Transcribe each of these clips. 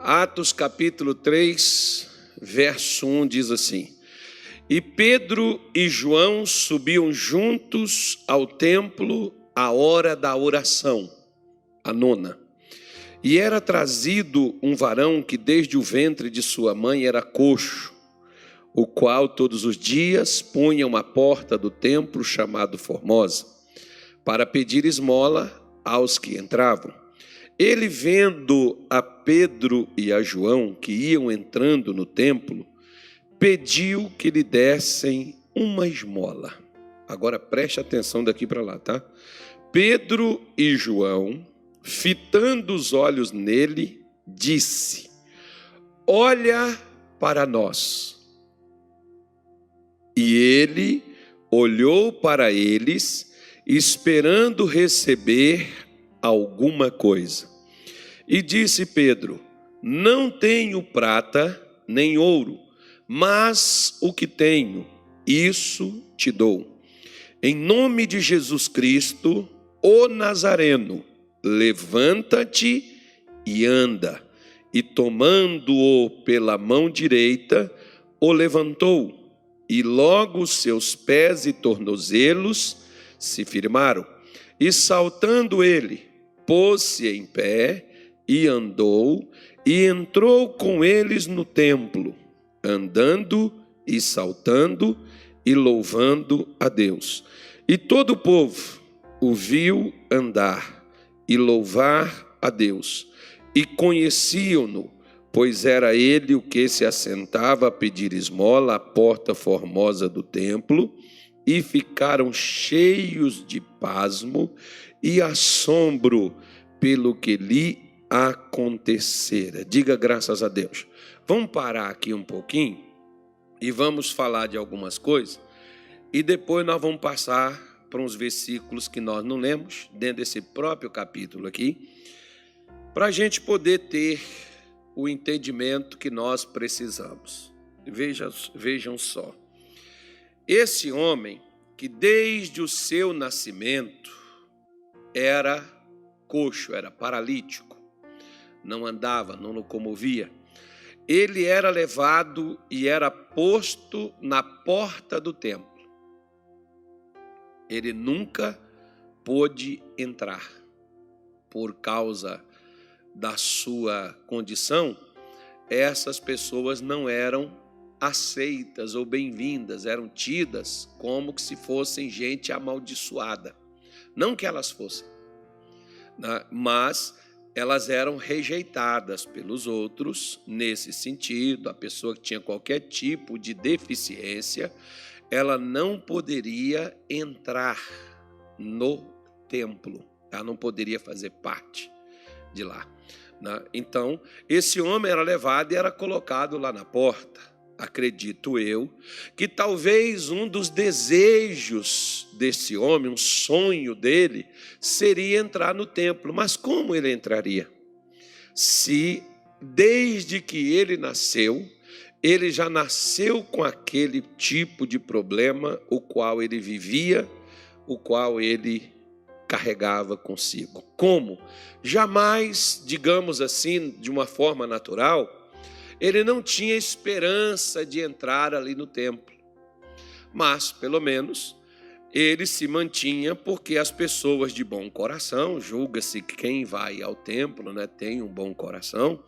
Atos capítulo 3, verso 1 diz assim: E Pedro e João subiam juntos ao templo à hora da oração, a nona. E era trazido um varão que desde o ventre de sua mãe era coxo, o qual todos os dias punham à porta do templo chamado Formosa, para pedir esmola aos que entravam. Ele, vendo a Pedro e a João que iam entrando no templo, pediu que lhe dessem uma esmola. Agora preste atenção daqui para lá, tá? Pedro e João, fitando os olhos nele, disse: Olha para nós. E ele olhou para eles, esperando receber alguma coisa. E disse Pedro: Não tenho prata nem ouro, mas o que tenho, isso te dou. Em nome de Jesus Cristo, o Nazareno, levanta-te e anda. E tomando-o pela mão direita, o levantou, e logo seus pés e tornozelos se firmaram. E saltando ele, pôs-se em pé e andou, e entrou com eles no templo, andando e saltando e louvando a Deus. E todo o povo o viu andar e louvar a Deus, e conheciam-no, pois era ele o que se assentava a pedir esmola à porta formosa do templo, e ficaram cheios de pasmo e assombro pelo que lhe acontecera. Diga graças a Deus. Vamos parar aqui um pouquinho e vamos falar de algumas coisas, e depois nós vamos passar para uns versículos que nós não lemos, dentro desse próprio capítulo aqui, para a gente poder ter o entendimento que nós precisamos. Vejam só. Esse homem, que desde o seu nascimento era coxo, era paralítico, não andava, não locomovia, ele era levado e era posto na porta do templo. Ele nunca pôde entrar por causa da sua condição. Essas pessoas não eram aceitas ou bem-vindas, eram tidas como que se fossem gente amaldiçoada. Não que elas fossem, mas elas eram rejeitadas pelos outros nesse sentido. A pessoa que tinha qualquer tipo de deficiência, ela não poderia entrar no templo, ela não poderia fazer parte de lá. Então, esse homem era levado e era colocado lá na porta. Acredito eu que talvez um dos desejos desse homem, um sonho dele, seria entrar no templo. Mas como ele entraria? Se desde que ele nasceu, ele já nasceu com aquele tipo de problema, o qual ele vivia, o qual ele carregava consigo. Como? Jamais, digamos assim, de uma forma natural, ele não tinha esperança de entrar ali no templo. Mas, pelo menos, ele se mantinha, porque as pessoas de bom coração, julga-se que quem vai ao templo, tem um bom coração,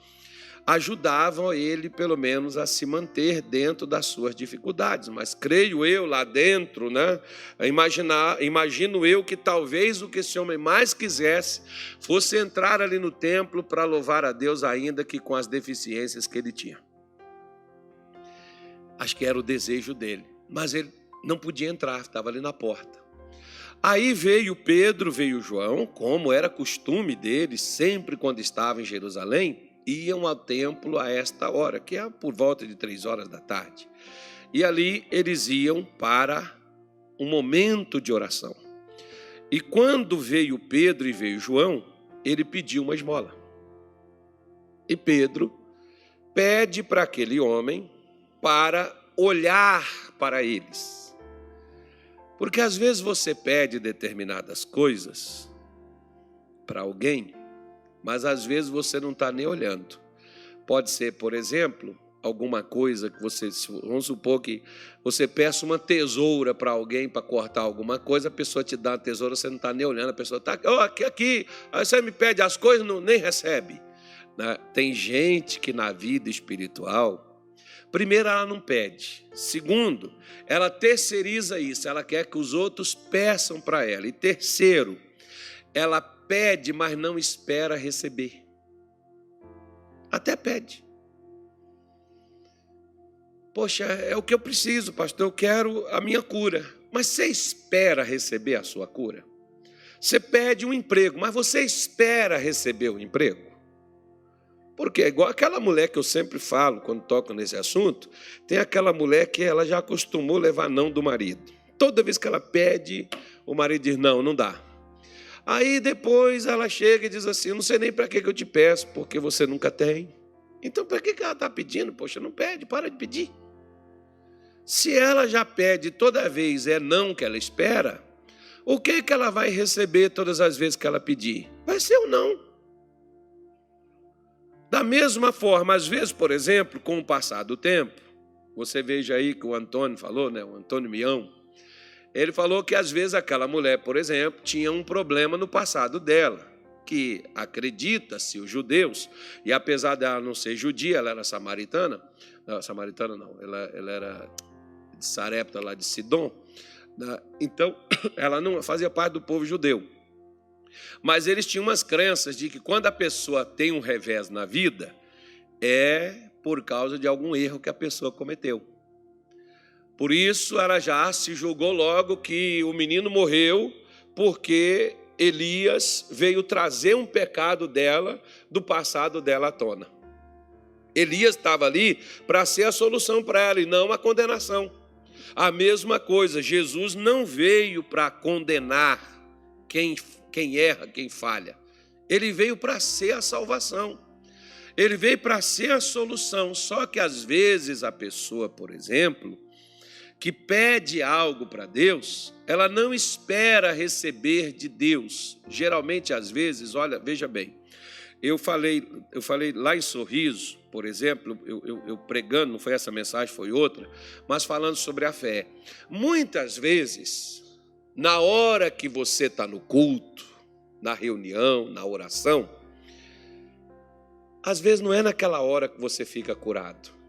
ajudavam ele, pelo menos, a se manter dentro das suas dificuldades. Mas creio eu, lá dentro, imagino eu que talvez o que esse homem mais quisesse fosse entrar ali no templo para louvar a Deus, ainda que com as deficiências que ele tinha. Acho que era o desejo dele, mas ele não podia entrar, estava ali na porta. Aí veio Pedro, veio João, como era costume deles, sempre quando estavam em Jerusalém, iam ao templo a esta hora, que é por volta de 3 horas da tarde. E ali eles iam para um momento de oração. E quando veio Pedro e veio João, ele pediu uma esmola. E Pedro pede para aquele homem para olhar para eles. Porque às vezes você pede determinadas coisas para alguém, mas às vezes você não está nem olhando. Pode ser, por exemplo, alguma coisa que você, vamos supor que você peça uma tesoura para alguém para cortar alguma coisa, a pessoa te dá a tesoura, você não está nem olhando, a pessoa está aqui, aí você me pede as coisas, nem recebe. Né? Tem gente que na vida espiritual, primeiro, ela não pede. Segundo, ela terceiriza isso, ela quer que os outros peçam para ela. E terceiro, ela pede, mas não espera receber. Até pede. Poxa, é o que eu preciso, pastor, eu quero a minha cura. Mas você espera receber a sua cura? Você pede um emprego, mas você espera receber o emprego? Porque é igual aquela mulher que eu sempre falo quando toco nesse assunto, tem aquela mulher que ela já acostumou levar não do marido. Toda vez que ela pede, o marido diz, não dá. Aí depois ela chega e diz assim, eu não sei nem para que eu te peço, porque você nunca tem. Então para que ela está pedindo? Poxa, não pede, para de pedir. Se ela já pede toda vez é não que ela espera, o que ela vai receber todas as vezes que ela pedir? Vai ser o não. Da mesma forma, às vezes, por exemplo, com o passar do tempo, você veja aí que o Antônio falou, né, o Antônio Mião, ele falou que às vezes aquela mulher, por exemplo, tinha um problema no passado dela, que acredita-se os judeus, e apesar dela não ser judia, ela era samaritana, ela era de Sarepta, lá de Sidom, né? Então ela não fazia parte do povo judeu. Mas eles tinham umas crenças de que quando a pessoa tem um revés na vida, é por causa de algum erro que a pessoa cometeu. Por isso ela já se julgou logo que o menino morreu porque Elias veio trazer um pecado dela, do passado dela à tona. Elias estava ali para ser a solução para ela e não a condenação. A mesma coisa, Jesus não veio para condenar quem erra, quem falha. Ele veio para ser a salvação. Ele veio para ser a solução. Só que às vezes a pessoa, por exemplo, que pede algo para Deus, ela não espera receber de Deus. Geralmente, às vezes, olha, veja bem, eu falei lá em Sorriso, por exemplo, eu pregando, não foi essa mensagem, foi outra, mas falando sobre a fé. Muitas vezes, na hora que você está no culto, na reunião, na oração, às vezes não é naquela hora que você fica curado.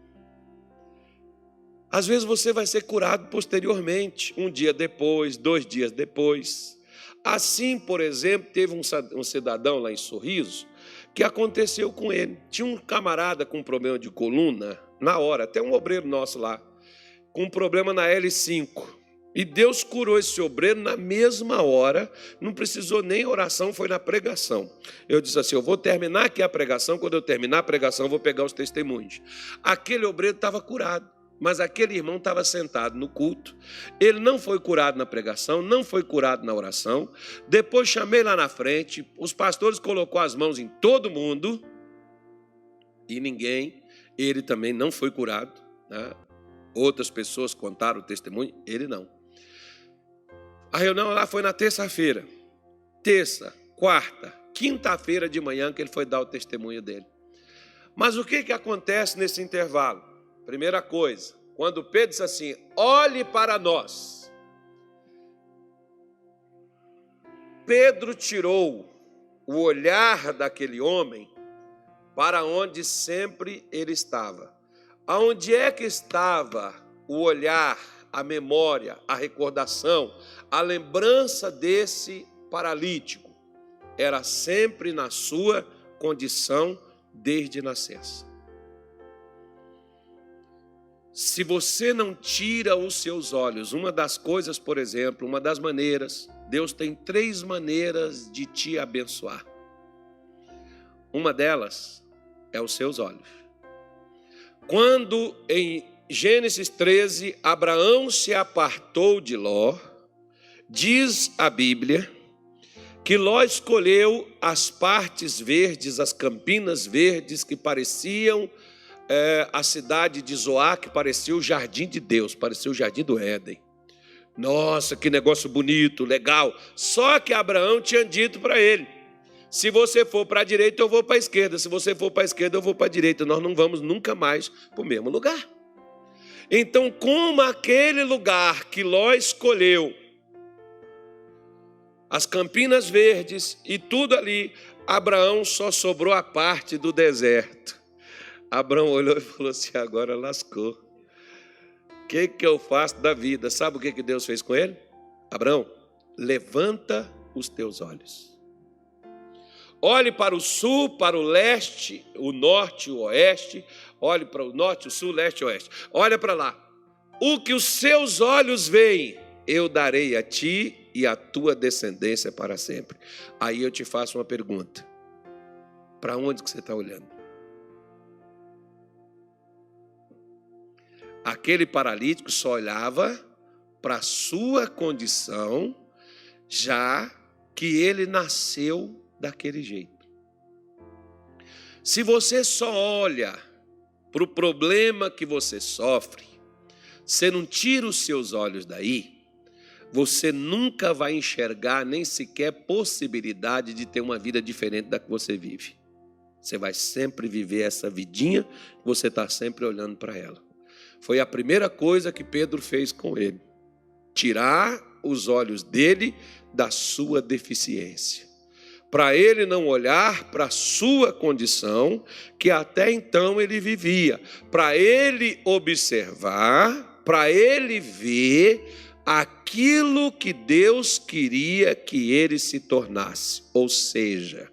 Às vezes você vai ser curado posteriormente, um dia depois, 2 dias depois. Assim, por exemplo, teve um cidadão lá em Sorriso, que aconteceu com ele. Tinha um camarada com problema de coluna, na hora, até um obreiro nosso lá, com um problema na L5. E Deus curou esse obreiro na mesma hora, não precisou nem oração, foi na pregação. Eu disse assim, eu vou terminar aqui a pregação, quando eu terminar a pregação eu vou pegar os testemunhos. Aquele obreiro estava curado, mas aquele irmão estava sentado no culto, ele não foi curado na pregação, não foi curado na oração. Depois chamei lá na frente, os pastores colocou as mãos em todo mundo, e ele também não foi curado, né? Outras pessoas contaram o testemunho, ele não. A reunião lá foi na terça-feira. Terça, quarta, quinta-feira de manhã que ele foi dar o testemunho dele. Mas o que acontece nesse intervalo? Primeira coisa, quando Pedro disse assim, olhe para nós. Pedro tirou o olhar daquele homem para onde sempre ele estava. Aonde é que estava o olhar, a memória, a recordação, a lembrança desse paralítico? Era sempre na sua condição desde nascença. Se você não tira os seus olhos, uma das coisas, por exemplo, uma das maneiras, Deus tem 3 maneiras de te abençoar. Uma delas é os seus olhos. Quando em Gênesis 13, Abraão se apartou de Ló, diz a Bíblia que Ló escolheu as partes verdes, as campinas verdes que pareciam a cidade de Zoar, que parecia o jardim de Deus, parecia o jardim do Éden. Nossa, que negócio bonito, legal. Só que Abraão tinha dito para ele, Se você for para a direita, eu vou para a esquerda. Se você for para a esquerda, eu vou para a direita. Nós não vamos nunca mais para o mesmo lugar. Então, como aquele lugar que Ló escolheu, as Campinas Verdes e tudo ali, Abraão só sobrou a parte do deserto. Abraão olhou e falou assim: agora lascou. O que eu faço da vida? Sabe o que Deus fez com ele? Abraão, levanta os teus olhos. Olhe para o sul, para o leste, o norte, o oeste. Olhe para o norte, o sul, leste e oeste. Olha para lá. O que os seus olhos veem, eu darei a ti e a tua descendência para sempre. Aí eu te faço uma pergunta. Para onde que você está olhando? Aquele paralítico só olhava para a sua condição, já que ele nasceu daquele jeito. Se você só olha para o problema que você sofre, você não tira os seus olhos daí, você nunca vai enxergar nem sequer possibilidade de ter uma vida diferente da que você vive. Você vai sempre viver essa vidinha, você está sempre olhando para ela. Foi a primeira coisa que Pedro fez com ele. Tirar os olhos dele da sua deficiência. Para ele não olhar para a sua condição, que até então ele vivia. Para ele observar, para ele ver aquilo que Deus queria que ele se tornasse. Ou seja,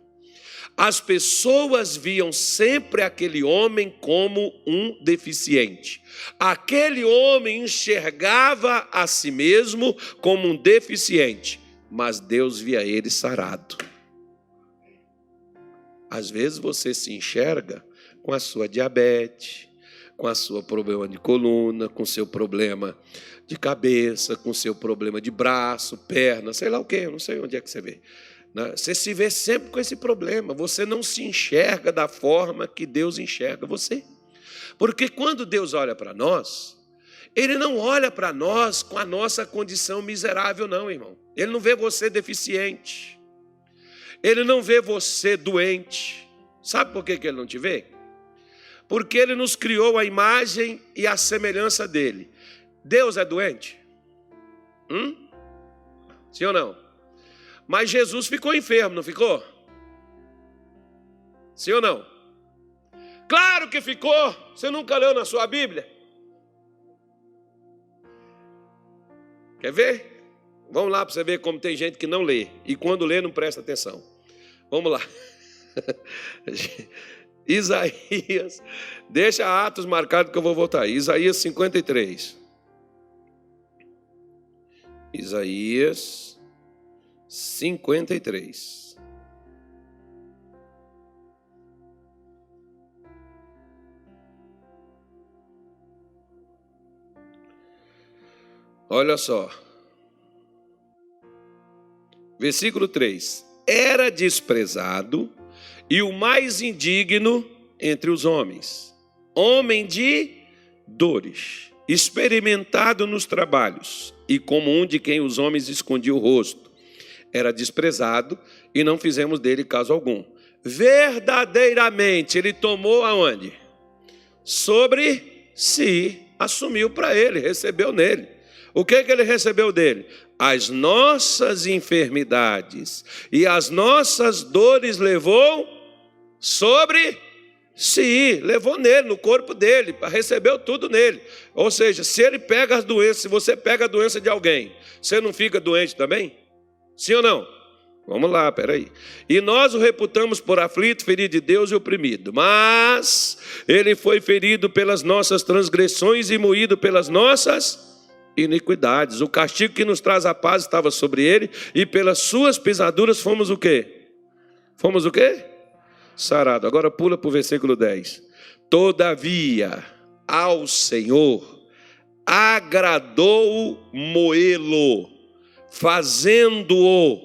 as pessoas viam sempre aquele homem como um deficiente. Aquele homem enxergava a si mesmo como um deficiente, mas Deus via ele sarado. Às vezes você se enxerga com a sua diabetes, com a sua problema de coluna, com o seu problema de cabeça, com o seu problema de braço, perna, sei lá o quê, eu não sei onde é que você vê. Você se vê sempre com esse problema, você não se enxerga da forma que Deus enxerga você. Porque quando Deus olha para nós, Ele não olha para nós com a nossa condição miserável não, irmão. Ele não vê você deficiente. Ele não vê você doente. Sabe por que Ele não te vê? Porque Ele nos criou a imagem e a semelhança dEle. Deus é doente? Sim ou não? Mas Jesus ficou enfermo, não ficou? Sim ou não? Claro que ficou. Você nunca leu na sua Bíblia? Quer ver? Vamos lá para você ver como tem gente que não lê. E quando lê não presta atenção. Vamos lá. Isaías. Deixa Atos marcado que eu vou voltar. Isaías 53. Isaías 53. Olha só. Versículo 3. Era desprezado e o mais indigno entre os homens, homem de dores, experimentado nos trabalhos, e como um de quem os homens escondiam o rosto. Era desprezado e não fizemos dele caso algum. Verdadeiramente ele tomou aonde? Sobre si, assumiu para ele, recebeu nele. O que ele recebeu dele? As nossas enfermidades e as nossas dores levou sobre si, levou nele, no corpo dele, recebeu tudo nele. Ou seja, se ele pega as doenças, se você pega a doença de alguém, você não fica doente também? Sim ou não? Vamos lá, peraí. E nós o reputamos por aflito, ferido de Deus e oprimido. Mas ele foi ferido pelas nossas transgressões e moído pelas nossas iniquidades. O castigo que nos traz a paz estava sobre ele, e pelas suas pisaduras fomos o quê? Fomos o quê? Sarado. Agora pula para o versículo 10. Todavia, ao Senhor agradou moê-lo, fazendo-o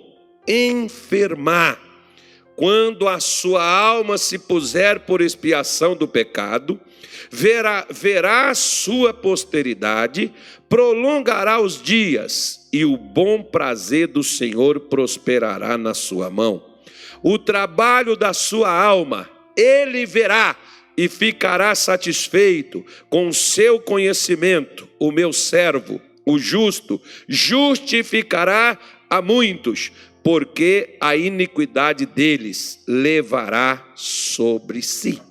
enfermar. Quando a sua alma se puser por expiação do pecado, verá a sua posteridade, prolongará os dias, e o bom prazer do Senhor prosperará na sua mão. o trabalho da sua alma, ele verá e ficará satisfeito com o seu conhecimento. O meu servo, o justo, justificará a muitos, porque a iniquidade deles levará sobre si.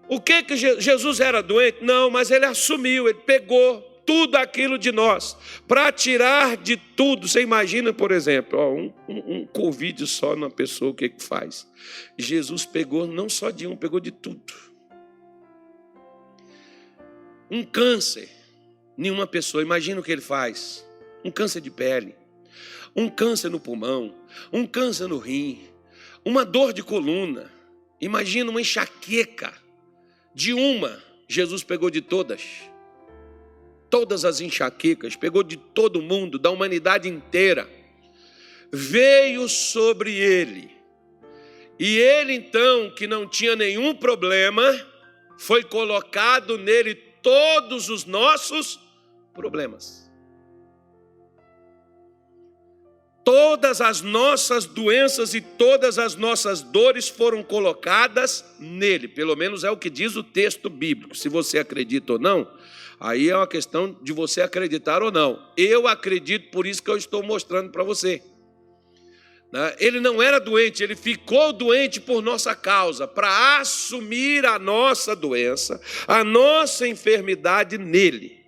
O que Jesus era doente? Não, mas ele assumiu, ele pegou tudo aquilo de nós, para tirar de tudo. Você imagina, por exemplo, um Covid só na pessoa, o que faz? Jesus pegou não só de um, pegou de tudo. Um câncer em uma pessoa, imagina o que ele faz. Um câncer de pele, um câncer no pulmão, um câncer no rim, uma dor de coluna, imagina uma enxaqueca. De uma, Jesus pegou de todas. Todas as enxaquecas, pegou de todo mundo, da humanidade inteira. Veio sobre ele. E ele então, que não tinha nenhum problema, foi colocado nele todos os nossos problemas. Todas as nossas doenças e todas as nossas dores foram colocadas nele. Pelo menos é o que diz o texto bíblico. Se você acredita ou não, aí é uma questão de você acreditar ou não. Eu acredito, por isso que eu estou mostrando para você. Ele não era doente, ele ficou doente por nossa causa, para assumir a nossa doença, a nossa enfermidade nele.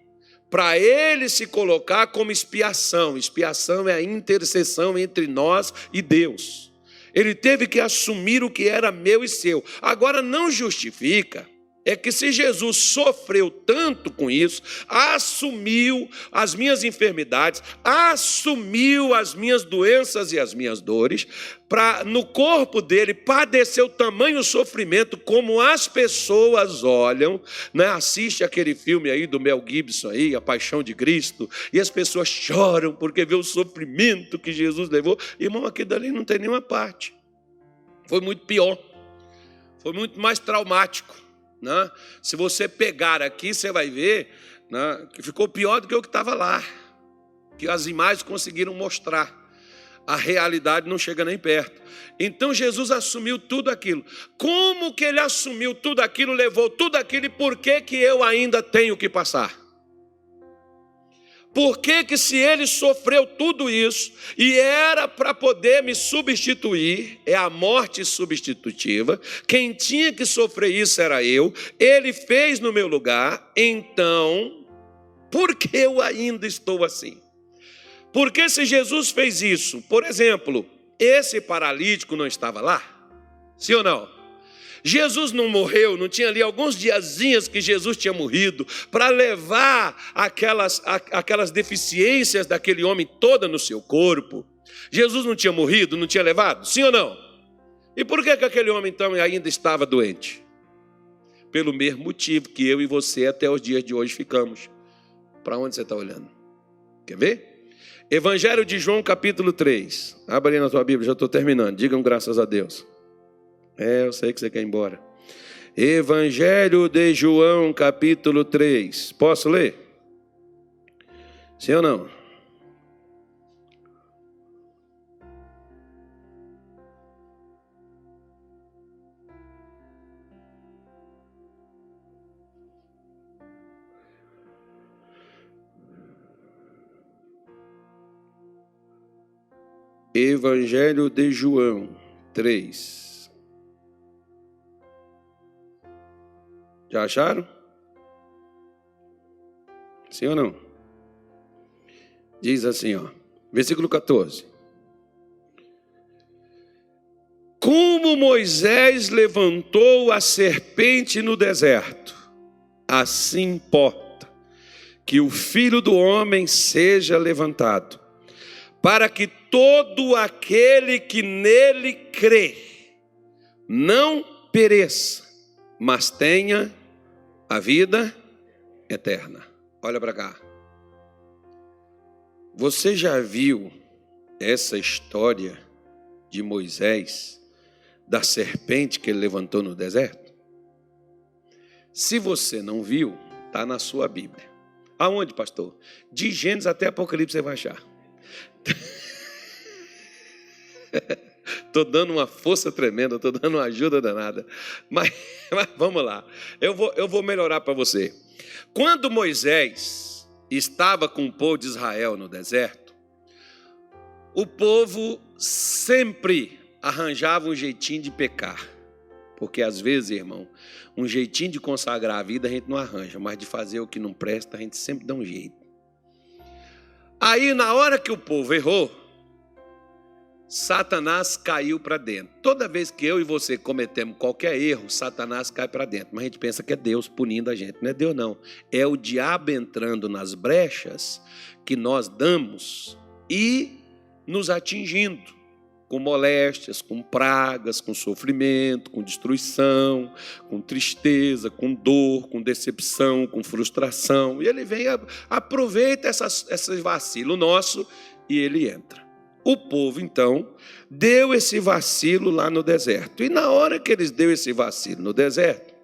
Para ele se colocar como expiação. Expiação é a intercessão entre nós e Deus. Ele teve que assumir o que era meu e seu. Agora não justifica, é que se Jesus sofreu tanto com isso, assumiu as minhas enfermidades, assumiu as minhas doenças e as minhas dores, para no corpo dele padecer o tamanho sofrimento, como as pessoas olham, né? Assiste aquele filme aí do Mel Gibson aí, A Paixão de Cristo, e as pessoas choram porque vê o sofrimento que Jesus levou. Irmão, aquilo dali não tem nenhuma parte. Foi muito pior, foi muito mais traumático. Né? Se você pegar aqui, você vai ver, né, que ficou pior do que o que estava lá, que as imagens conseguiram mostrar. A realidade não chega nem perto. Então Jesus assumiu tudo aquilo. Como que ele assumiu tudo aquilo, levou tudo aquilo, e por que que eu ainda tenho que passar? Por que que se ele sofreu tudo isso e era para poder me substituir, é a morte substitutiva, quem tinha que sofrer isso era eu, ele fez no meu lugar, então, por que eu ainda estou assim? Porque se Jesus fez isso, por exemplo, esse paralítico não estava lá? Sim ou não? Jesus não morreu, não tinha ali alguns diazinhos que Jesus tinha morrido, para levar aquelas deficiências daquele homem toda no seu corpo. Jesus não tinha morrido, não tinha levado? Sim ou não? E por que aquele homem então ainda estava doente? Pelo mesmo motivo que eu e você até os dias de hoje ficamos. Para onde você está olhando? Quer ver? Evangelho de João, capítulo 3. Abra aí na tua Bíblia, já estou terminando. Digam graças a Deus. Eu sei que você quer ir embora. Evangelho de João, capítulo 3. Posso ler? Sim ou não? Evangelho de João 3. Já acharam? Sim ou não? Diz assim, ó, versículo 14. Como Moisés levantou a serpente no deserto, assim importa que o Filho do Homem seja levantado, para que todo aquele que nele crê não pereça, mas tenha a vida eterna. Olha para cá. Você já viu essa história de Moisés, da serpente que ele levantou no deserto? Se você não viu, está na sua Bíblia. Aonde, pastor? De Gênesis até Apocalipse você vai achar. Estou dando uma força tremenda, estou dando uma ajuda danada. Mas vamos lá, eu vou melhorar para você. Quando Moisés estava com o povo de Israel no deserto, o povo sempre arranjava um jeitinho de pecar. Porque às vezes, irmão, um jeitinho de consagrar a vida a gente não arranja, mas de fazer o que não presta a gente sempre dá um jeito. Aí na hora que o povo errou, Satanás caiu para dentro. Toda vez que eu e você cometemos qualquer erro, Satanás cai para dentro. Mas a gente pensa que é Deus punindo a gente. Não é Deus, não. É o diabo entrando nas brechas que nós damos e nos atingindo. Com moléstias, com pragas, com sofrimento, com destruição, com tristeza, com dor, com decepção, com frustração. E ele vem, aproveita esse vacilo nosso e ele entra. O povo, então, deu esse vacilo lá no deserto. E na hora que eles deu esse vacilo no deserto,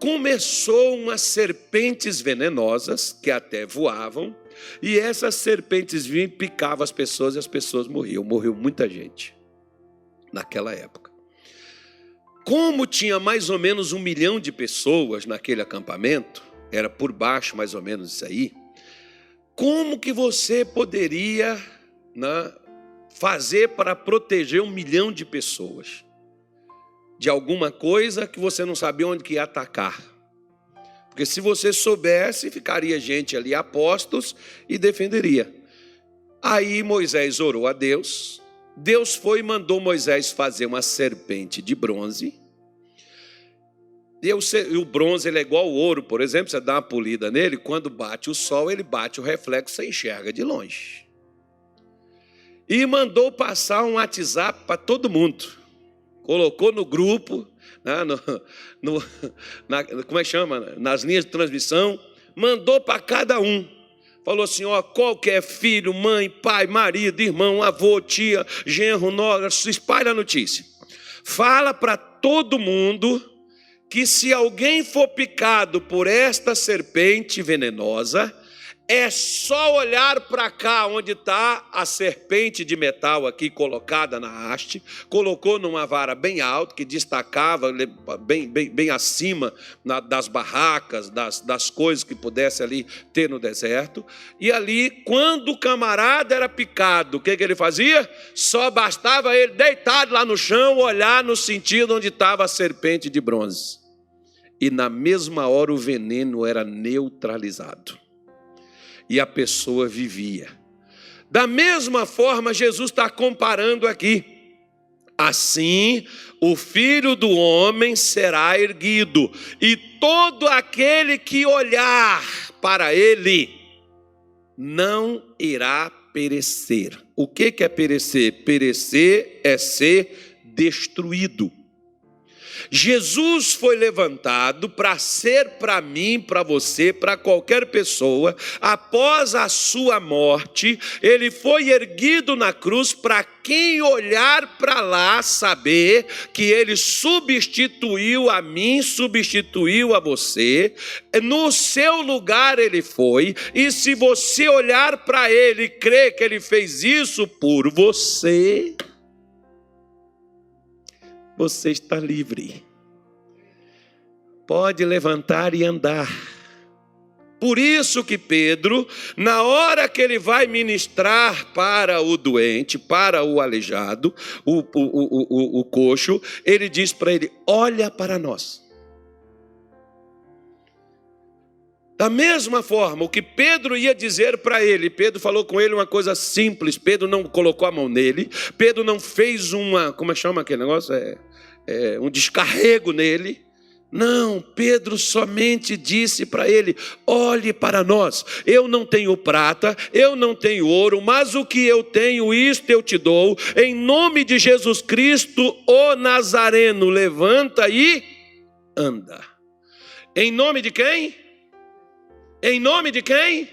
começou umas serpentes venenosas, que até voavam, e essas serpentes vinham e picavam as pessoas e as pessoas morriam. Morreu muita gente naquela época. Como tinha mais ou menos 1 milhão de pessoas naquele acampamento, era por baixo mais ou menos isso aí, como que você poderia, né, fazer para proteger 1 milhão de pessoas de alguma coisa que você não sabia onde que ia atacar? Porque se você soubesse, ficaria gente ali, apóstolos, e defenderia. Aí Moisés orou a Deus. Deus foi e mandou Moisés fazer uma serpente de bronze. E o bronze ele é igual ao ouro, por exemplo. Você dá uma polida nele, quando bate o sol, ele bate o reflexo, você enxerga de longe. E mandou passar um WhatsApp para todo mundo. Colocou no grupo, como é que chama? Nas linhas de transmissão, mandou para cada um. Falou assim, ó, qualquer filho, mãe, pai, marido, irmão, avô, tia, genro, nora, espalha a notícia. Fala para todo mundo que se alguém for picado por esta serpente venenosa, é só olhar para cá onde está a serpente de metal aqui colocada na haste, colocou numa vara bem alta, que destacava bem acima das barracas, das coisas que pudesse ali ter no deserto. E ali, quando o camarada era picado, o que ele fazia? Só bastava ele deitado lá no chão, olhar no sentido onde estava a serpente de bronze. E na mesma hora o veneno era neutralizado. E a pessoa vivia. Da mesma forma, Jesus está comparando aqui. Assim, o Filho do Homem será erguido, e todo aquele que olhar para ele não irá perecer. O que é perecer? Perecer é ser destruído. Jesus foi levantado para ser para mim, para você, para qualquer pessoa. Após a sua morte, ele foi erguido na cruz para quem olhar para lá saber que ele substituiu a mim, substituiu a você. No seu lugar ele foi, e se você olhar para ele e crer que ele fez isso por você, você está livre. Pode levantar e andar. Por isso que Pedro, na hora que ele vai ministrar para o doente, para o aleijado, o coxo, ele diz para ele, olha para nós. Da mesma forma, o que Pedro ia dizer para ele, Pedro falou com ele uma coisa simples, Pedro não colocou a mão nele, Pedro não fez como é que chama aquele negócio? Um descarrego nele. Não, Pedro somente disse para ele, olhe para nós, eu não tenho prata, eu não tenho ouro, mas o que eu tenho, isto eu te dou, em nome de Jesus Cristo, o Nazareno, levanta e anda. Em nome de quem? Em nome de quem?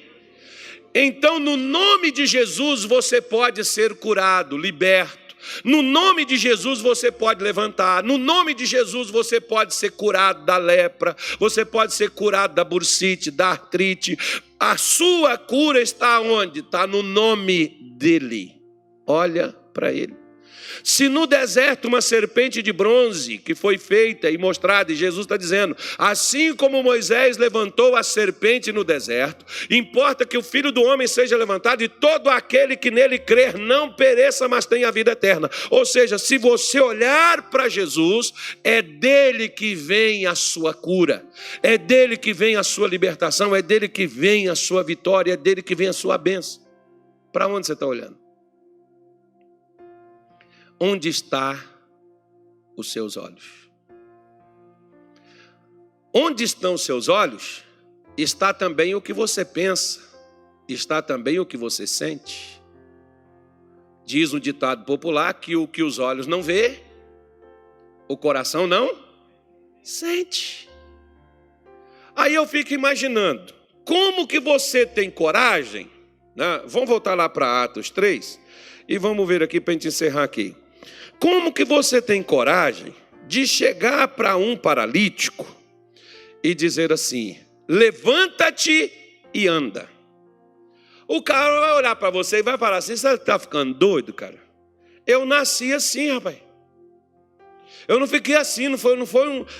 Então, no nome de Jesus, você pode ser curado, liberto. No nome de Jesus você pode levantar. No nome de Jesus você pode ser curado da lepra. Você pode ser curado da bursite, da artrite. A sua cura está onde? Está no nome dele. Olha para ele. Se no deserto uma serpente de bronze que foi feita e mostrada, e Jesus está dizendo, assim como Moisés levantou a serpente no deserto, importa que o Filho do Homem seja levantado e todo aquele que nele crer não pereça, mas tenha a vida eterna. Ou seja, se você olhar para Jesus, é dele que vem a sua cura, é dele que vem a sua libertação, é dele que vem a sua vitória, é dele que vem a sua bênção. Para onde você está olhando? Onde estão os seus olhos? Onde estão os seus olhos, está também o que você pensa, está também o que você sente. Diz um ditado popular que o que os olhos não vê, o coração não sente. Aí eu fico imaginando, como que você tem coragem, né? Vamos voltar lá para Atos 3 e vamos ver aqui para a gente encerrar aqui. Como que você tem coragem de chegar para um paralítico e dizer assim, levanta-te e anda? O cara vai olhar para você e vai falar assim, você está ficando doido, cara? Eu nasci assim, rapaz. Eu não fiquei assim, não foi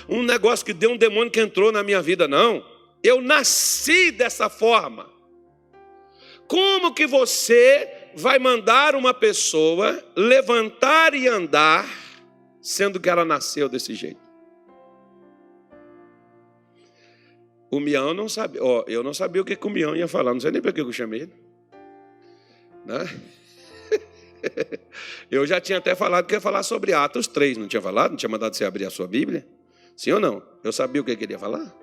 um negócio que deu um demônio que entrou na minha vida, não. Eu nasci dessa forma. Como que você vai mandar uma pessoa levantar e andar, sendo que ela nasceu desse jeito? O Mião não sabia, eu não sabia o que o Mião ia falar, não sei nem por que eu chamei ele. Né? Eu já tinha até falado que ia falar sobre Atos 3, não tinha falado? Não tinha mandado você abrir a sua Bíblia? Sim ou não? Eu sabia o que ele queria falar?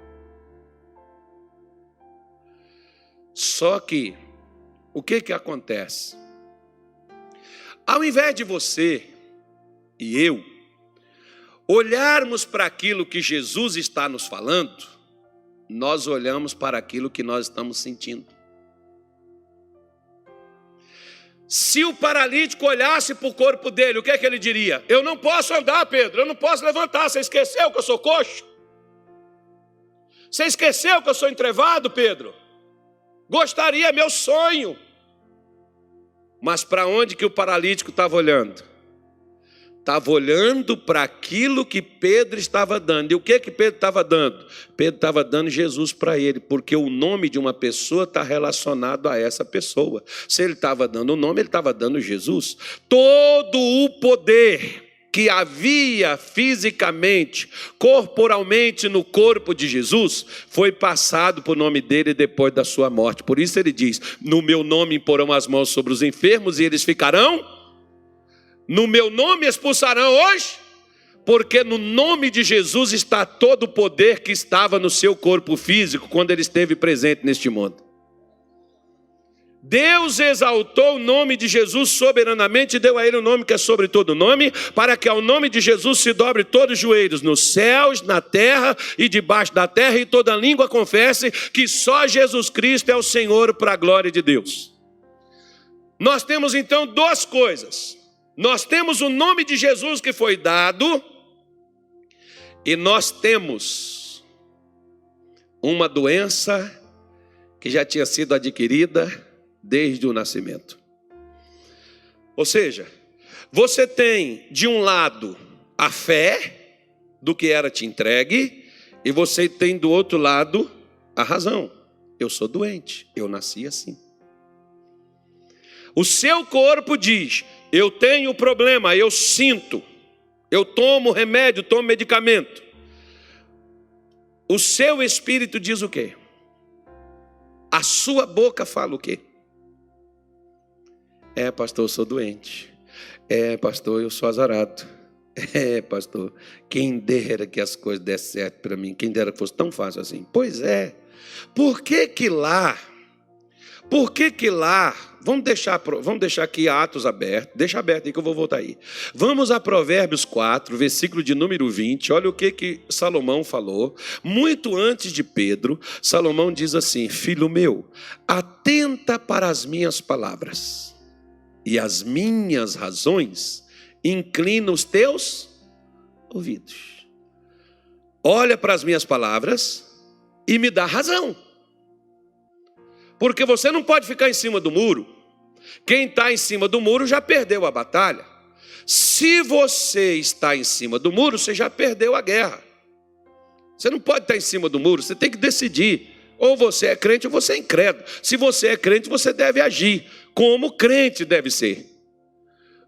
Só que, o que acontece? Ao invés de você e eu olharmos para aquilo que Jesus está nos falando, nós olhamos para aquilo que nós estamos sentindo. Se o paralítico olhasse para o corpo dele, o que é que ele diria? Eu não posso andar, Pedro, eu não posso levantar. Você esqueceu que eu sou coxo? Você esqueceu que eu sou entrevado, Pedro? Gostaria, meu sonho. Mas para onde que o paralítico estava olhando? Estava olhando para aquilo que Pedro estava dando. E o que Pedro estava dando? Pedro estava dando Jesus para ele, porque o nome de uma pessoa está relacionado a essa pessoa. Se ele estava dando o nome, ele estava dando Jesus. Todo o poder que havia fisicamente, corporalmente no corpo de Jesus, foi passado por nome dele depois da sua morte. Por isso ele diz, no meu nome imporão as mãos sobre os enfermos e eles ficarão, no meu nome expulsarão hoje, porque no nome de Jesus está todo o poder que estava no seu corpo físico quando ele esteve presente neste mundo. Deus exaltou o nome de Jesus soberanamente e deu a ele o nome que é sobre todo nome, para que ao nome de Jesus se dobre todos os joelhos, nos céus, na terra e debaixo da terra, e toda língua confesse que só Jesus Cristo é o Senhor, para a glória de Deus. Nós temos então duas coisas. Nós temos o nome de Jesus que foi dado, e nós temos uma doença que já tinha sido adquirida desde o nascimento. Ou seja, você tem de um lado a fé do que era te entregue, e você tem do outro lado a razão. Eu sou doente, eu nasci assim. O seu corpo diz, eu tenho problema, eu sinto, eu tomo remédio, tomo medicamento. O seu espírito diz o quê? A sua boca fala o quê? Pastor, eu sou doente. Pastor, eu sou azarado. Pastor, quem dera que as coisas dessem certo para mim, quem dera que fosse tão fácil assim. Pois é. Por que lá? Vamos deixar aqui Atos aberto. Deixa aberto aí que eu vou voltar aí. Vamos a Provérbios 4, versículo de número 20. Olha o que Salomão falou. Muito antes de Pedro, Salomão diz assim: filho meu, atenta para as minhas palavras, e as minhas razões inclina os teus ouvidos. Olha para as minhas palavras e me dá razão. Porque você não pode ficar em cima do muro. Quem está em cima do muro já perdeu a batalha. Se você está em cima do muro, você já perdeu a guerra. Você não pode estar em cima do muro, você tem que decidir. Ou você é crente ou você é incrédulo. Se você é crente, você deve agir como crente deve ser.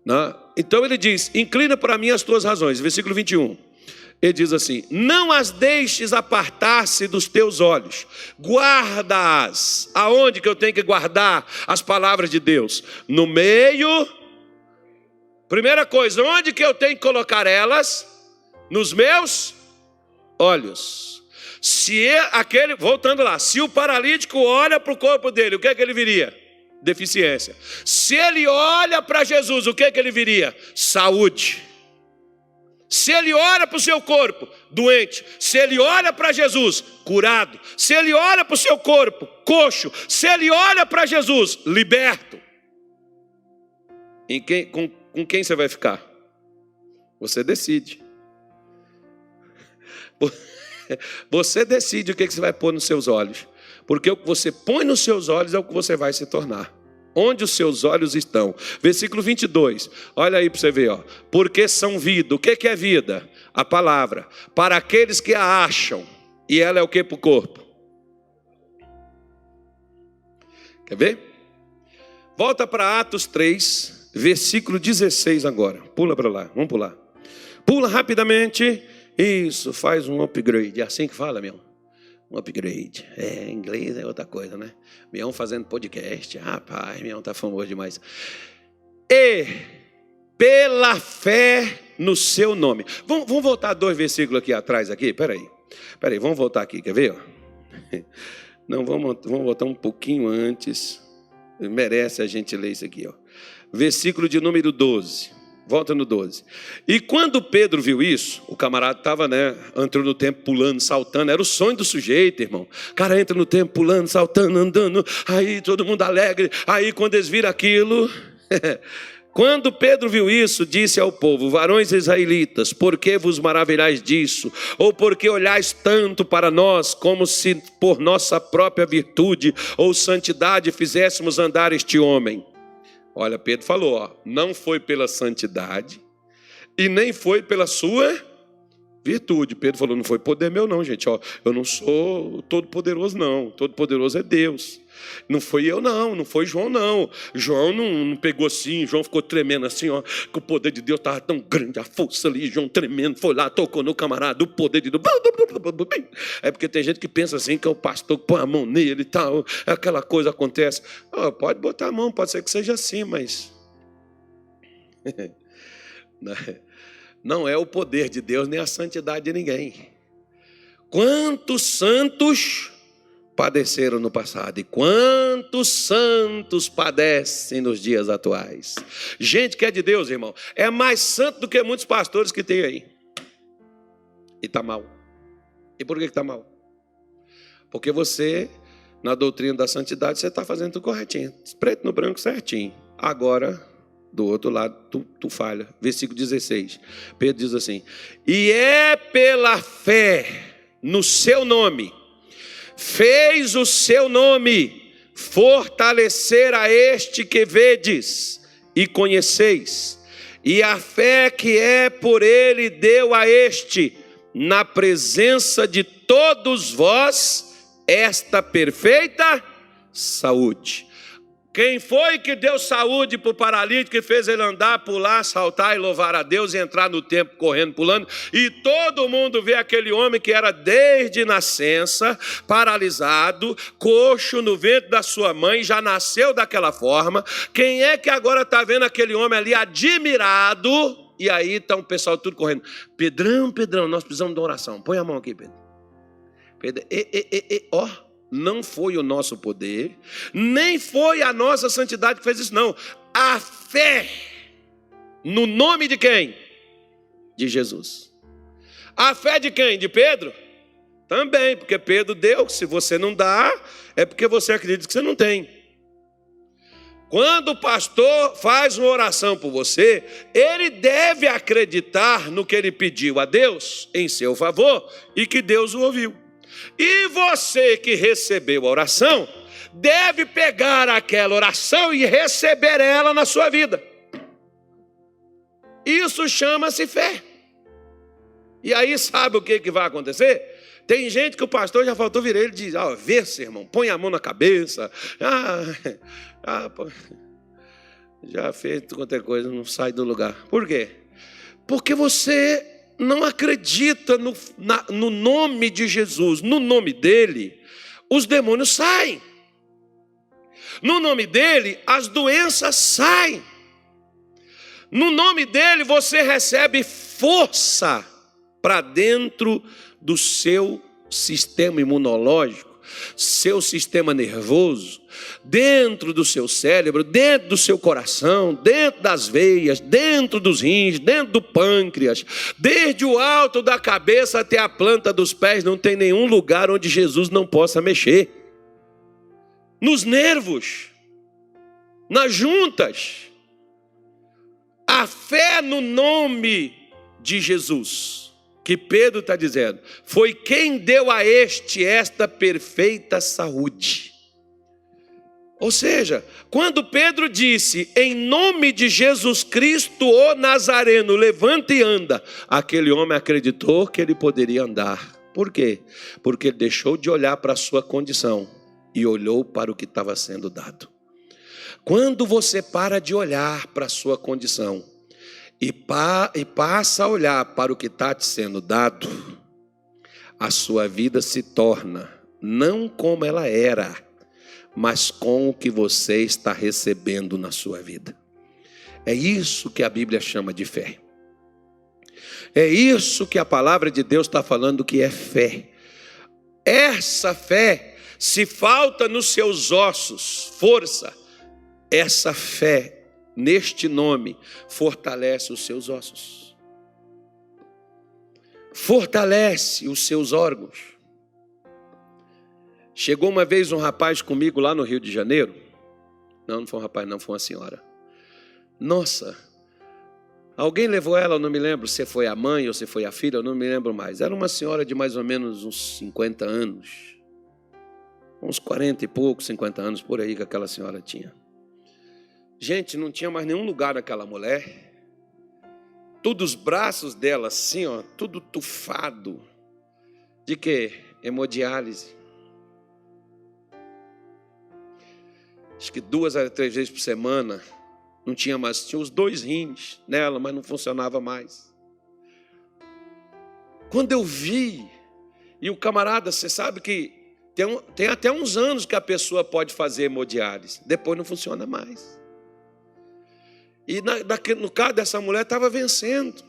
Né? Então ele diz, inclina para mim as tuas razões. Versículo 21. Ele diz assim, não as deixes apartar-se dos teus olhos. Guarda-as. Aonde que eu tenho que guardar as palavras de Deus? No meio. Primeira coisa, onde que eu tenho que colocar elas? Nos meus olhos. Se aquele, voltando lá, se o paralítico olha para o corpo dele, o que é que ele viria? Deficiência. Se ele olha para Jesus, o que é que ele viria? Saúde. Se ele olha para o seu corpo, doente. Se ele olha para Jesus, curado. Se ele olha para o seu corpo, coxo. Se ele olha para Jesus, liberto. Com quem você vai ficar? Você decide. Você decide o que você vai pôr nos seus olhos. Porque o que você põe nos seus olhos é o que você vai se tornar. Onde os seus olhos estão. Versículo 22. Olha aí para você ver. Ó. Porque são vida. O que é vida? A palavra. Para aqueles que a acham. E ela é o que para o corpo? Quer ver? Volta para Atos 3. Versículo 16 agora. Pula para lá. Vamos pular. Pula rapidamente. Isso, faz um upgrade. É assim que fala, meu? Um upgrade. Em inglês é outra coisa, né? Mião fazendo podcast. Rapaz, Mião tá famoso demais. E pela fé no seu nome. Vamos voltar 2 versículos aqui atrás. Peraí, vamos voltar aqui, quer ver? Não, vamos voltar um pouquinho antes. Merece a gente ler isso aqui. Ó. Versículo de número 12. Volta no 12. E quando Pedro viu isso, o camarada estava, entrou no templo pulando, saltando. Era o sonho do sujeito, irmão. O cara entra no templo pulando, saltando, andando. Aí todo mundo alegre. Aí quando eles viram aquilo... Quando Pedro viu isso, disse ao povo, varões israelitas, por que vos maravilhais disso? Ou por que olhais tanto para nós, como se por nossa própria virtude ou santidade fizéssemos andar este homem? Olha, Pedro falou, ó, não foi pela santidade e nem foi pela sua virtude. Pedro falou, não foi poder meu não, gente. Ó, eu não sou todo poderoso não, todo poderoso é Deus. Não foi eu não foi João não. João não pegou assim, João ficou tremendo assim, ó, que o poder de Deus estava tão grande, a força ali, João tremendo, foi lá, tocou no camarada, o poder de Deus. É porque tem gente que pensa assim, que é o pastor que põe a mão nele e tal, aquela coisa acontece. Oh, pode botar a mão, pode ser que seja assim, mas... Não é o poder de Deus, nem a santidade de ninguém. Quantos santos padeceram no passado e quantos santos padecem nos dias atuais? Gente que é de Deus, irmão, é mais santo do que muitos pastores que tem aí. E está mal. E por que está mal? Porque você, na doutrina da santidade, você está fazendo tudo corretinho. Preto no branco certinho. Agora, do outro lado, tu falha. Versículo 16. Pedro diz assim, e é pela fé no seu nome, fez o seu nome fortalecer a este que vedes e conheceis, e a fé que é por ele deu a este, na presença de todos vós, esta perfeita saúde. Quem foi que deu saúde para o paralítico e fez ele andar, pular, saltar e louvar a Deus e entrar no templo correndo, pulando? E todo mundo vê aquele homem que era desde nascença, paralisado, coxo no ventre da sua mãe, já nasceu daquela forma. Quem é que agora está vendo aquele homem ali admirado? E aí está o pessoal tudo correndo. Pedrão, nós precisamos de uma oração. Põe a mão aqui, Pedro. Pedro, ó. Não foi o nosso poder, nem foi a nossa santidade que fez isso, não. A fé, no nome de quem? De Jesus. A fé de quem? De Pedro? Também, porque Pedro deu, se você não dá, é porque você acredita que você não tem. Quando o pastor faz uma oração por você, ele deve acreditar no que ele pediu a Deus em seu favor e que Deus o ouviu. E você que recebeu a oração, deve pegar aquela oração e receber ela na sua vida. Isso chama-se fé. E aí sabe o que vai acontecer? Tem gente que o pastor já faltou vir ele e diz, vê, irmão, põe a mão na cabeça. Já fez qualquer coisa, não sai do lugar. Por quê? Porque você não acredita no nome de Jesus. No nome dele, os demônios saem. No nome dele, as doenças saem. No nome dele, você recebe força para dentro do seu sistema imunológico, seu sistema nervoso, dentro do seu cérebro, dentro do seu coração, dentro das veias, dentro dos rins, dentro do pâncreas, desde o alto da cabeça até a planta dos pés, não tem nenhum lugar onde Jesus não possa mexer. Nos nervos, nas juntas. A fé no nome de Jesus, que Pedro está dizendo, foi quem deu a esta perfeita saúde. Ou seja, quando Pedro disse, em nome de Jesus Cristo, o Nazareno, levanta e anda, aquele homem acreditou que ele poderia andar. Por quê? Porque ele deixou de olhar para a sua condição e olhou para o que estava sendo dado. Quando você para de olhar para a sua condição e passa a olhar para o que está te sendo dado, a sua vida se torna não como ela era, mas com o que você está recebendo na sua vida. É isso que a Bíblia chama de fé. É isso que a palavra de Deus está falando que é fé. Essa fé, se falta nos seus ossos força, essa fé, neste nome, fortalece os seus ossos. Fortalece os seus órgãos. Chegou uma vez um rapaz comigo lá no Rio de Janeiro. Não foi um rapaz, não, foi uma senhora. Nossa, alguém levou ela, eu não me lembro se foi a mãe ou se foi a filha, eu não me lembro mais. Era uma senhora de mais ou menos uns 50 anos. Uns 40 e poucos, 50 anos, por aí que aquela senhora tinha. Gente, não tinha mais nenhum lugar naquela mulher. Todos os braços dela assim, tudo tufado. De quê? Hemodiálise. Acho que 2 a 3 vezes por semana. Não tinha mais, tinha os 2 rins nela, mas não funcionava mais. Quando eu vi, e o camarada, você sabe que tem até uns anos que a pessoa pode fazer hemodiálise, depois não funciona mais. E no caso dessa mulher estava vencendo.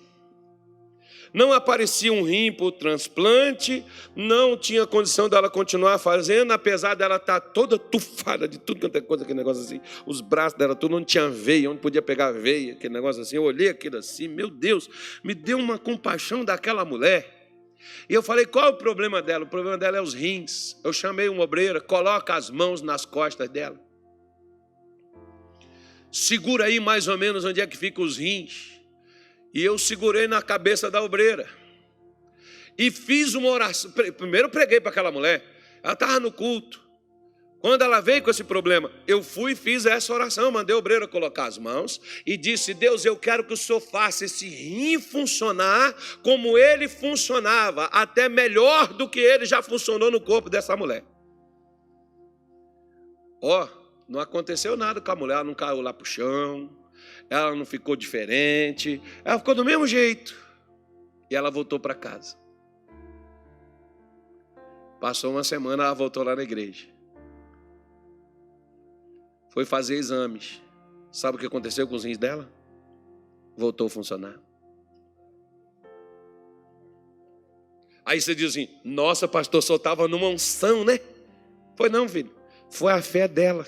Não aparecia um rim para o transplante, não tinha condição dela continuar fazendo, apesar dela estar toda tufada de tudo quanto é coisa, aquele negócio assim. Os braços dela tudo, não tinha veia, onde podia pegar veia, aquele negócio assim. Eu olhei aquilo assim, meu Deus, me deu uma compaixão daquela mulher. E eu falei, qual é o problema dela? O problema dela é os rins. Eu chamei uma obreira, coloca as mãos nas costas dela. Segura aí mais ou menos onde é que ficam os rins. E eu segurei na cabeça da obreira. E fiz uma oração. Primeiro eu preguei para aquela mulher. Ela estava no culto. Quando ela veio com esse problema, eu fui e fiz essa oração. Mandei a obreira colocar as mãos. E disse, Deus, eu quero que o Senhor faça esse rim funcionar como ele funcionava. Até melhor do que ele já funcionou no corpo dessa mulher. Não aconteceu nada com a mulher, ela não caiu lá para o chão, ela não ficou diferente, ela ficou do mesmo jeito. E ela voltou para casa. Passou uma semana, ela voltou lá na igreja. Foi fazer exames. Sabe o que aconteceu com os rins dela? Voltou a funcionar. Aí você diz assim, nossa, pastor, só estava numa unção, né? Foi não, filho. Foi a fé dela.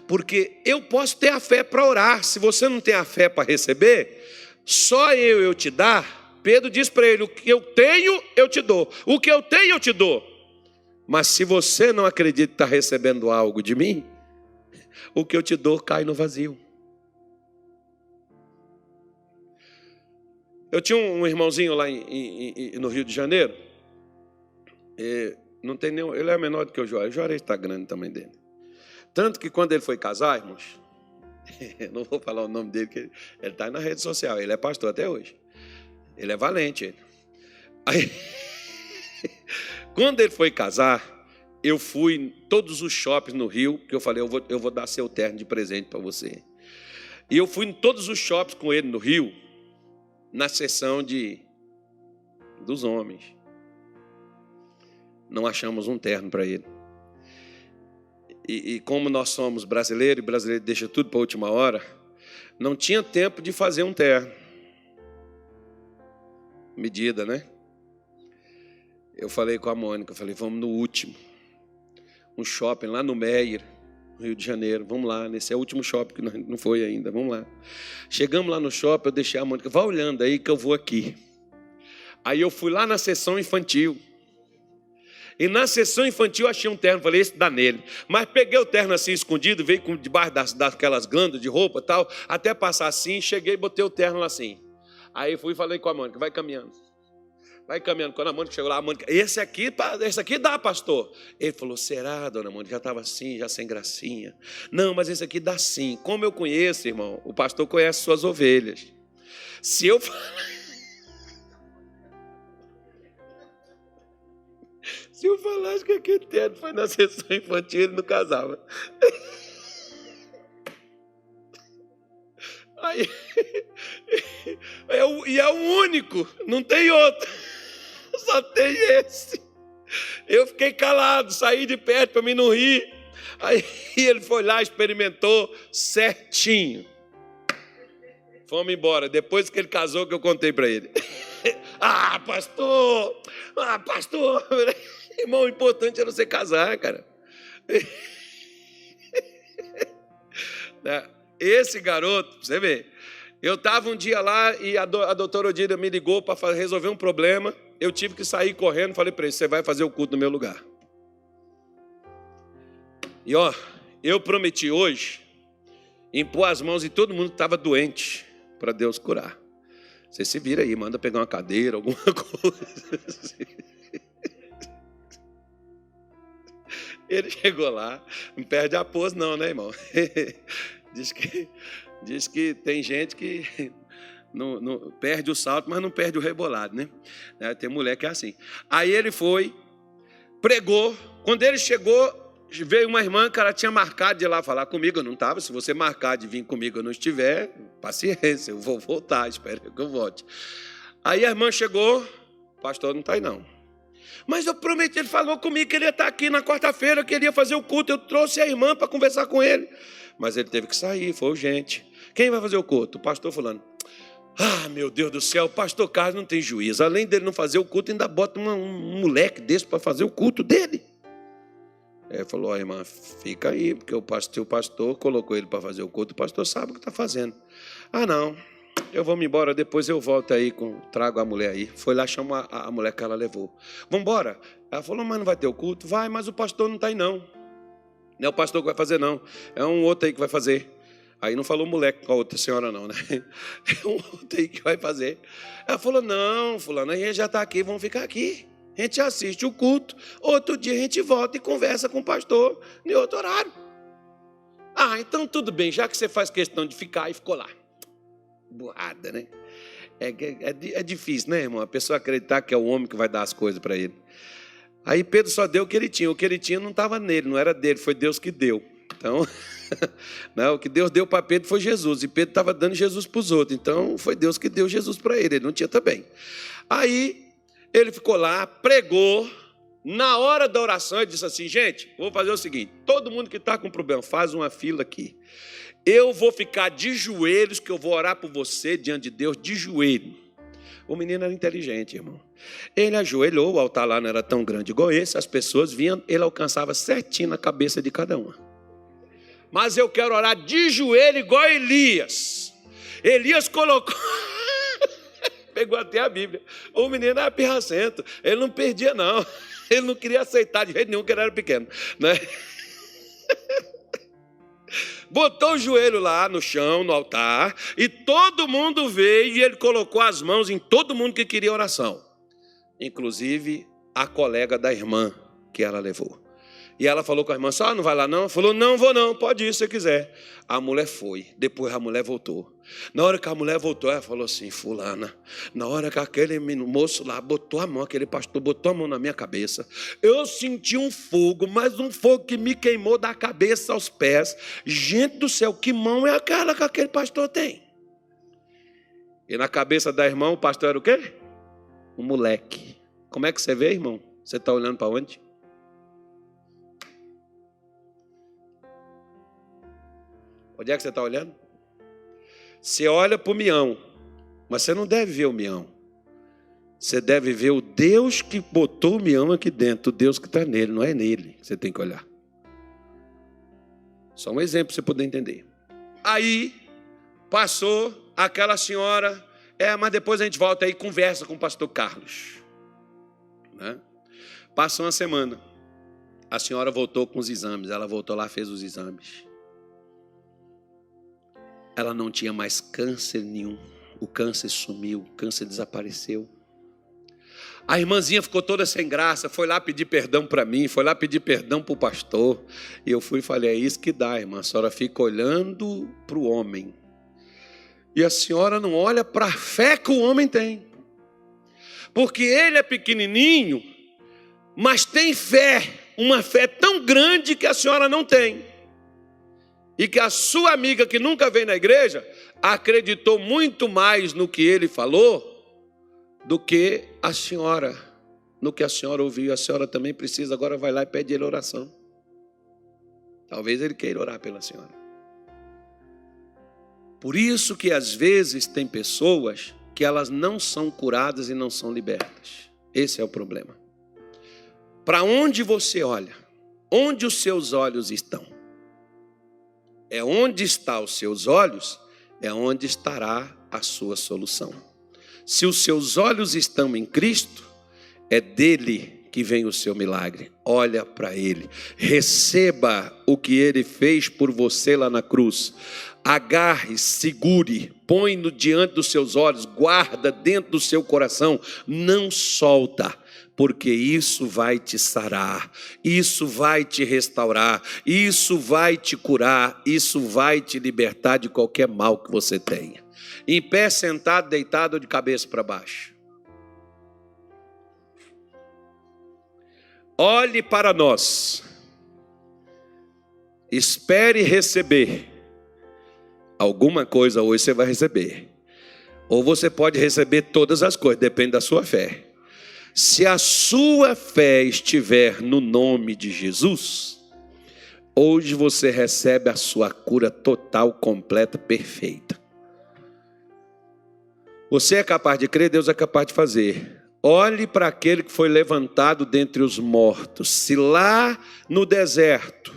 Porque eu posso ter a fé para orar. Se você não tem a fé para receber, só eu te dar. Pedro diz para ele, o que eu tenho, eu te dou. O que eu tenho, eu te dou. Mas se você não acredita estar recebendo algo de mim, o que eu te dou cai no vazio. Eu tinha um irmãozinho lá no Rio de Janeiro. Não tem nenhum, ele é menor do que o Juarez. O Juarez está grande também dele. Tanto que quando ele foi casar, irmãos, Eu não vou falar o nome dele, porque ele está na rede social, ele é pastor até hoje. Ele é valente. Ele. Aí, quando ele foi casar, eu fui em todos os shoppings no Rio, que eu falei, eu vou dar seu terno de presente para você. E eu fui em todos os shoppings com ele no Rio, na seção dos homens. Não achamos um terno para ele. E como nós somos brasileiros, e brasileiro deixa tudo para a última hora, não tinha tempo de fazer um terno. Medida, né? Eu falei com a Mônica, vamos no último. Um shopping lá no Meier, no Rio de Janeiro. Vamos lá, nesse é o último shopping que não foi ainda, vamos lá. Chegamos lá no shopping, eu deixei a Mônica, vai olhando aí que eu vou aqui. Aí eu fui lá na seção infantil. E na sessão infantil achei um terno, falei, esse dá nele. Mas peguei o terno assim escondido, veio debaixo daquelas glândulas de roupa e tal, até passar assim, cheguei e botei o terno lá assim. Aí fui e falei com a Mônica, vai caminhando. Vai caminhando. Quando a Mônica chegou lá, a Mônica, esse aqui dá, pastor. Ele falou, será, dona Mônica? Já estava assim, já sem gracinha. Não, mas esse aqui dá sim. Como eu conheço, irmão, o pastor conhece suas ovelhas. Se eu falasse que aquele terno foi na sessão infantil, ele não casava. Aí, e é o único, não tem outro. Só tem esse. Eu fiquei calado, saí de perto para mim não rir. Aí ele foi lá, experimentou certinho. Fomos embora. Depois que ele casou, que eu contei para ele. Ah, pastor! Irmão, o importante é você casar, cara. Esse garoto, você vê, eu estava um dia lá e a doutora Odília me ligou para resolver um problema. Eu tive que sair correndo, falei para ele, você vai fazer o culto no meu lugar. E eu prometi hoje impor as mãos em todo mundo que estava doente, para Deus curar. Você se vira aí, manda pegar uma cadeira, alguma coisa assim. Ele chegou lá, não perde a pose não, né, irmão? Diz que tem gente que não perde o salto, mas não perde o rebolado, né? Tem mulher que é assim. Aí ele foi, pregou. Quando ele chegou, veio uma irmã que ela tinha marcado de ir lá falar comigo. Eu não estava. Se você marcar de vir comigo eu não estiver, paciência, eu vou voltar, espera que eu volte. Aí a irmã chegou, o pastor não está aí não. Mas eu prometi, ele falou comigo que ele ia estar aqui na quarta-feira, que ele ia fazer o culto. Eu trouxe a irmã para conversar com ele. Mas ele teve que sair, foi urgente. Quem vai fazer o culto? O pastor fulano. Ah, meu Deus do céu, o pastor Carlos não tem juízo. Além dele não fazer o culto, ainda bota um moleque desse para fazer o culto dele. Ele falou, irmã, fica aí, porque o pastor colocou ele para fazer o culto, o pastor sabe o que está fazendo. Ah, não, eu vou me embora, depois eu volto aí, trago a mulher aí. Foi lá, chama a mulher que ela levou. Vamos embora? Ela falou, mas não vai ter o culto? Vai, mas o pastor não está aí não. Não é o pastor que vai fazer não, é um outro aí que vai fazer. Aí não falou moleque com a outra senhora não, né? É um outro aí que vai fazer. Ela falou, não, fulano, a gente já está aqui, vamos ficar aqui. A gente assiste o culto, outro dia a gente volta e conversa com o pastor em outro horário. Ah, então tudo bem, já que você faz questão de ficar, e ficou lá. Burrada, né? É difícil, né, irmão? A pessoa acreditar que é o homem que vai dar as coisas para ele. Aí Pedro só deu o que ele tinha não estava nele, não era dele, foi Deus que deu. Então, não, o que Deus deu para Pedro foi Jesus, e Pedro estava dando Jesus para os outros, então foi Deus que deu Jesus para ele não tinha também. Aí ele ficou lá, pregou, na hora da oração ele disse assim, gente, vou fazer o seguinte, todo mundo que está com problema, faz uma fila aqui. Eu vou ficar de joelhos, que eu vou orar por você diante de Deus, de joelho. O menino era inteligente, irmão. Ele ajoelhou, o altar lá não era tão grande igual esse, as pessoas vinham, ele alcançava certinho na cabeça de cada uma. Mas eu quero orar de joelho igual Elias. Elias colocou... Pegou até a Bíblia. O menino era pirracento. Ele não perdia, não. Ele não queria aceitar de jeito nenhum, que ele era pequeno, né? Botou o joelho lá no chão, no altar, e todo mundo veio e ele colocou as mãos em todo mundo que queria oração. Inclusive a colega da irmã que ela levou. E ela falou com a irmã, só não vai lá não? Ela falou, não vou não, pode ir se você quiser. A mulher foi, depois a mulher voltou. Na hora que a mulher voltou, ela falou assim, fulana, na hora que aquele moço lá botou a mão, aquele pastor botou a mão na minha cabeça, eu senti um fogo, mas um fogo que me queimou da cabeça aos pés. Gente do céu, que mão é aquela que aquele pastor tem? E na cabeça da irmã, o pastor era o quê? Um moleque. Como é que você vê, irmão? Você está olhando para onde? Onde é que você está olhando? Você olha para o Mião, mas você não deve ver o Mião. Você deve ver o Deus que botou o Mião aqui dentro, o Deus que está nele, não é nele que você tem que olhar. Só um exemplo para você poder entender. Aí, passou aquela senhora, mas depois a gente volta aí e conversa com o pastor Carlos. Né? Passou uma semana, a senhora voltou com os exames, ela voltou lá, fez os exames. Ela não tinha mais câncer nenhum. O câncer sumiu, o câncer desapareceu. A irmãzinha ficou toda sem graça, foi lá pedir perdão para mim, foi lá pedir perdão para o pastor. E eu fui e falei, é isso que dá, irmã. A senhora fica olhando para o homem. E a senhora não olha para a fé que o homem tem. Porque ele é pequenininho, mas tem fé. Uma fé tão grande que a senhora não tem. E que a sua amiga que nunca veio na igreja acreditou muito mais no que ele falou do que a senhora, no que a senhora ouviu. A senhora também precisa, agora vai lá e pede ele oração. Talvez ele queira orar pela senhora. Por isso que às vezes tem pessoas que elas não são curadas e não são libertas. Esse é o problema. Para onde você olha? Onde os seus olhos estão? É onde estão os seus olhos, é onde estará a sua solução. Se os seus olhos estão em Cristo, é dele que vem o seu milagre. Olha para ele, receba o que ele fez por você lá na cruz. Agarre, segure, põe-no diante dos seus olhos, guarda dentro do seu coração, não solta. Porque isso vai te sarar, isso vai te restaurar, isso vai te curar, isso vai te libertar de qualquer mal que você tenha. Em pé, sentado, deitado ou de cabeça para baixo. Olhe para nós. Espere receber. Alguma coisa hoje você vai receber. Ou você pode receber todas as coisas, depende da sua fé. Se a sua fé estiver no nome de Jesus, hoje você recebe a sua cura total, completa, perfeita. Você é capaz de crer, Deus é capaz de fazer. Olhe para aquele que foi levantado dentre os mortos. Se lá no deserto,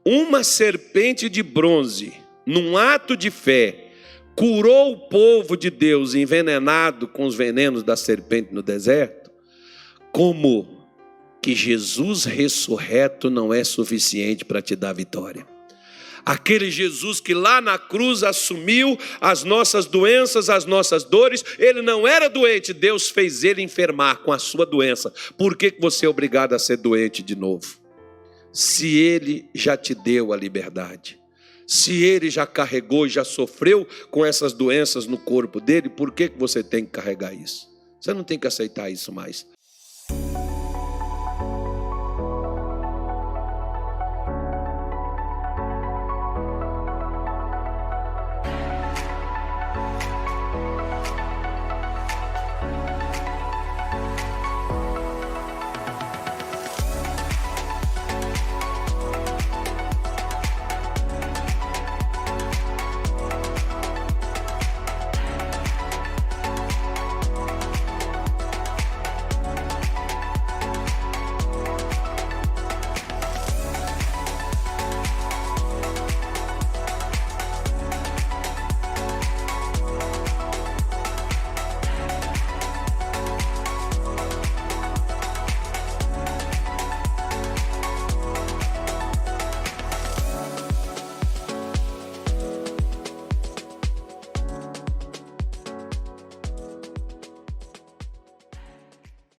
uma serpente de bronze, num ato de fé, curou o povo de Deus envenenado com os venenos da serpente no deserto, como que Jesus ressurreto não é suficiente para te dar vitória? Aquele Jesus que lá na cruz assumiu as nossas doenças, as nossas dores, ele não era doente, Deus fez ele enfermar com a sua doença. Por que você é obrigado a ser doente de novo? Se ele já te deu a liberdade. Se ele já carregou e já sofreu com essas doenças no corpo dele, por que você tem que carregar isso? Você não tem que aceitar isso mais.